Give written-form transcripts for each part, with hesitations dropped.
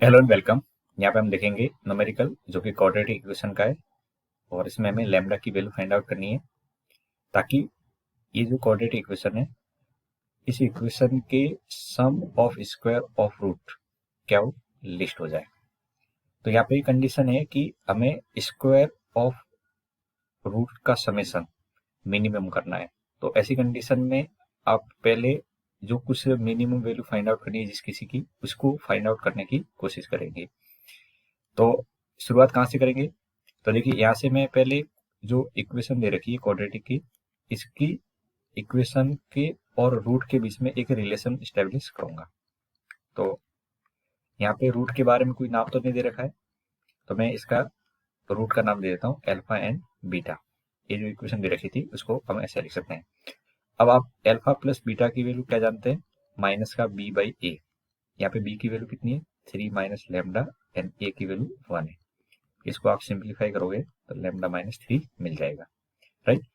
Hello and welcome. यहाँ पे हम देखेंगे न्यूमेरिकल जो कि क्वाड्रेटिक इक्वेशन का है और इसमें हमें लैम्डा की वैल्यू फाइंड आउट करनी है ताकि ये जो क्वाड्रेटिक इक्वेशन है इस इक्वेशन के सम ऑफ स्क्वायर ऑफ रूट क्या वो लिस्ट हो जाए। तो यहाँ पे कंडीशन है कि हमें स्क्वायर ऑफ रूट का समेशन मिनिमम करना है। तो ऐसी कंडीशन में आप पहले जो कुछ मिनिमम वैल्यू फाइंड आउट करनी है जिस किसी की उसको फाइंड आउट करने की कोशिश करेंगे। तो शुरुआत कहाँ से करेंगे? तो देखिए यहाँ से मैं पहले जो इक्वेशन दे रखी है क्वाड्रेटिक की, इसकी इक्वेशन के और रूट के बीच में एक रिलेशन स्टेब्लिश करूंगा। तो यहाँ पे रूट के बारे में कोई नाम तो नहीं दे रखा है, तो मैं इसका रूट का नाम दे देता हूँ अल्फा एंड बीटा। ये जो इक्वेशन दे रखी थी उसको हम ऐसे लिख सकते हैं। अब आप अल्फा प्लस बीटा की वैल्यू क्या जानते हैं? माइनस का बी बाई ए। यहाँ पे बी की वैल्यू कितनी है? 3 माइनस लेमडा एंड ए की वैल्यू 1 है। इसको आप सिंप्लीफाई करोगे तो लेमडा माइनस 3 मिल जाएगा, right.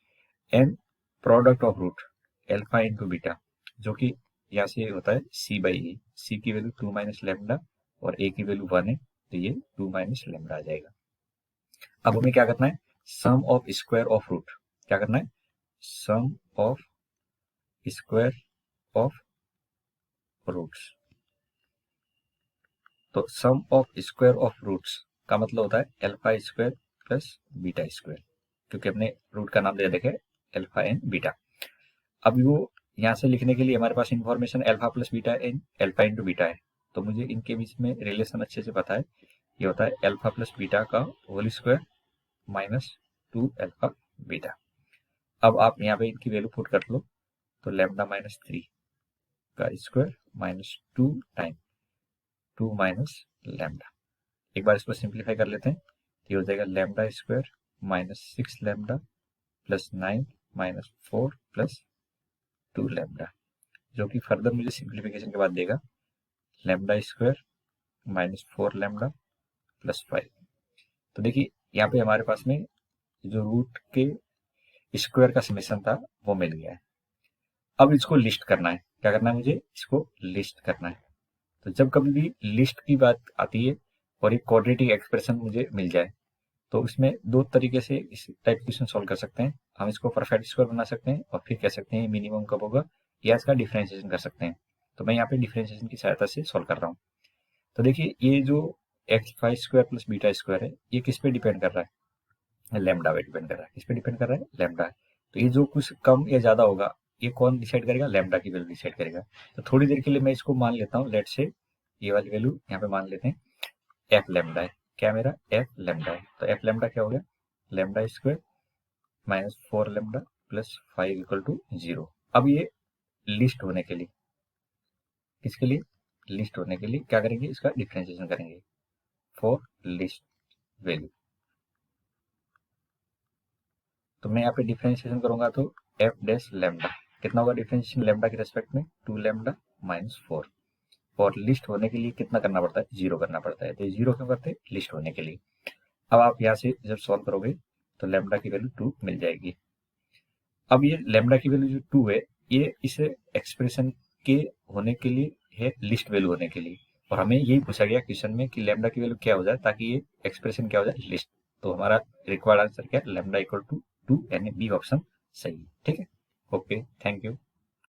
And product of root alpha into beta जो कि यहाँ से होता है सी बाई ए। सी की वैल्यू 2 माइनस लेमडा और ए की वैल्यू 1 है, तो ये 2 माइनस लेमडा आ जाएगा। अब हमें क्या करना है? सम ऑफ स्क्वायर ऑफ रूट। क्या करना है? सम ऑफ स्क्वायर ऑफ रूट्स। तो सम ऑफ स्क्वायर ऑफ रूट्स का मतलब होता है alpha square plus beta square, क्योंकि हमने रूट का नाम दे रखा है अल्फा एंड बीटा। अब वो यहाँ से लिखने के लिए हमारे पास information alpha plus beta and alpha into beta है, तो मुझे इनके बीच में रिलेशन अच्छे से पता है। ये होता है अल्फा प्लस बीटा का whole square minus 2 alpha beta. अब आप यहाँ पे इनकी वैल्यू पुट कर लो, तो लेमडा माइनस 3 का square minus 2 time 2 minus lambda. एक बार इसको सिंप्लीफाई कर लेते हैं, तो ये हो जाएगा lambda square minus 6 lambda plus 9 minus 4 plus 2 lambda, जो कि फर्दर मुझे सिंप्लीफिकेशन के बाद देगा lambda square minus 4 lambda plus 5। तो देखिए यहाँ पे हमारे पास में जो रूट के स्क्वायर का समेशन था वो मिल गया है। अब इसको लिस्ट करना है। क्या करना है? मुझे इसको लिस्ट करना है। तो जब कभी भी लिस्ट की बात आती है और एक क्वाड्रेटिक एक्सप्रेशन मुझे मिल जाए, तो इसमें दो तरीके से इस टाइप क्वेश्चन सॉल्व कर सकते हैं। हम इसको परफेक्ट स्क्वायर बना सकते हैं और फिर कह सकते हैं मिनिमम कब होगा, या इसका डिफरेंशिएशन कर सकते हैं। तो मैं यहाँ पे डिफरेंशिएशन की सहायता से सॉल्व कर रहा हूँ। तो देखिए ये जो x square plus beta square है ये किस पे डिपेंड कर रहा है? लेमडा पे डिपेंड कर रहा है। किस पे डिपेंड कर रहा है? लेमडा। तो ये जो कुछ कम या ज्यादा होगा ये कौन डिसाइड करेगा? लेमडा की वैल्यू डिसाइड करेगा। तो थोड़ी देर के लिए मैं इसको मान लेता हूँ, लेट से ये वाली वैल्यू यहाँ पे मान लेते हैं एफ लेमडा है। क्या मेरा? एफ लेमडा है। तो एफ लेमडा क्या हो गया? Lambda square minus 4 lambda plus 5 equal to 0। अब ये लिस्ट होने के लिए, किसके लिए? लिस्ट होने के लिए क्या करेंगे? इसका डिफरेंशिएशन करेंगे फॉर लिस्ट वैल्यू। तो मैं यहाँ पे डिफरेंशिएशन करूंगा तो एफ डैश लेमडा कितना होगा? डिफरेंशिएशन लेमडा के रेस्पेक्ट में 2 लेमडा माइनस 4। और लिस्ट होने के लिए कितना करना पड़ता है? 0 करना पड़ता है। तो 0 क्यों करते हैं? लिस्ट होने के लिए। अब आप यहाँ से जब सॉल्व करोगे तो लेमडा की वैल्यू 2 मिल जाएगी। अब ये लेमडा की वैल्यू जो 2 है ये इस एक्सप्रेशन के होने के लिए है, लिस्ट वैल्यू होने के लिए। और हमें यही पूछा गया क्वेश्चन में कि लेमडा की वैल्यू क्या हो जाए ताकि ये एक्सप्रेशन क्या हो जाए? लिस्ट। तो हमारा रिक्वायर्ड आंसर क्या है? लेमडा इक्वल टू 2 यानी बी ऑप्शन सही है। ठीक है, ओके, थैंक यू।